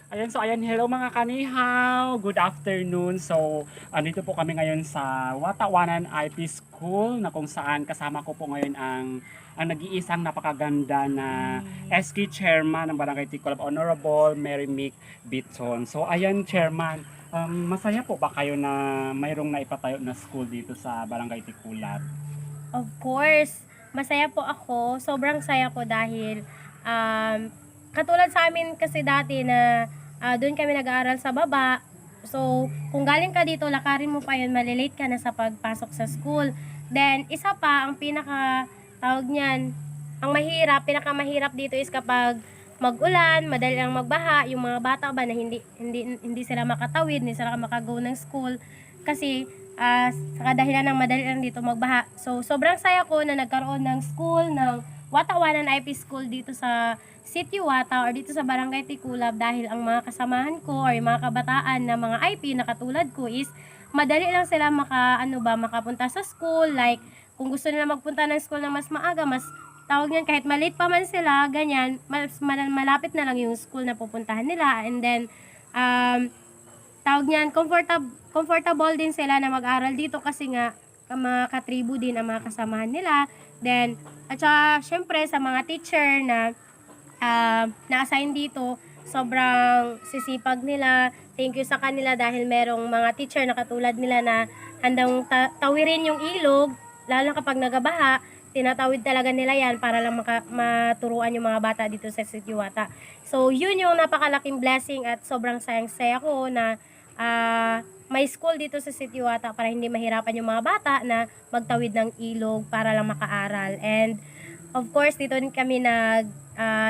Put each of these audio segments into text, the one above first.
Ayan, so ayan, hello mga kanihaw. Good afternoon. So, andito po kami ngayon sa Watawanan IP School na kung saan kasama ko po ngayon ang nag-iisang napakaganda na SK Chairman ng Barangay Ticolab, Honorable Mary Mick Biton. So, ayan, Chairman, masaya po ba kayo na mayroong naipatayo na school dito sa Barangay Ticolab? Of course, masaya po ako. Sobrang saya ko dahil katulad sa amin kasi dati na doon kami nag-aaral sa baba. So, kung galing ka dito, lakarin mo pa yun, malilate ka na sa pagpasok sa school. Then, isa pa, ang tawag niyan, pinakamahirap dito is kapag mag-ulan, madali lang magbaha, yung mga bata ba na hindi sila makatawid, hindi sila makago ng school kasi sa kadahilan ng madali lang dito magbaha. So, sobrang saya ko na nagkaroon ng school, ng Watawanan IP School dito sa City Wata or dito sa Barangay Ticulab dahil ang mga kasamahan ko or yung mga kabataan na mga IP na katulad ko is madali lang sila makapunta sa school. Like, kung gusto nila magpunta ng school na mas maaga, mas tawag niyan, kahit malate pa man sila, ganyan, malapit na lang yung school na pupuntahan nila. And then, tawag niyan, comfortable din sila na mag-aral dito kasi nga mga katribu din ang mga kasamahan nila. Then, at saka syempre sa mga teacher na na-assign dito, sobrang sisipag nila. Thank you sa kanila dahil merong mga teacher na katulad nila na handang tawirin yung ilog, lalo na kapag nagabaha, tinatawid talaga nila yan para lang maturuan yung mga bata dito sa Sitiwata. So, yun yung napakalaking blessing at sobrang sayang-saya ko na may school dito sa Sitiwata para hindi mahirapan yung mga bata na magtawid ng ilog para lang makaaral. And of course, dito din kami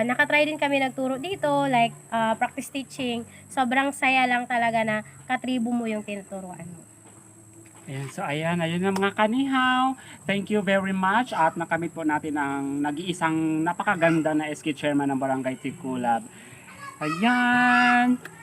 nakatry din kami nagturo dito, like practice teaching. Sobrang saya lang talaga na katribo mo yung tinuturuan mo. Ayan, so ayan na mga kanihaw. Thank you very much at nakamit po natin ang nag-iisang napakaganda na SK Chairman ng Barangay Ticulab. Ayan.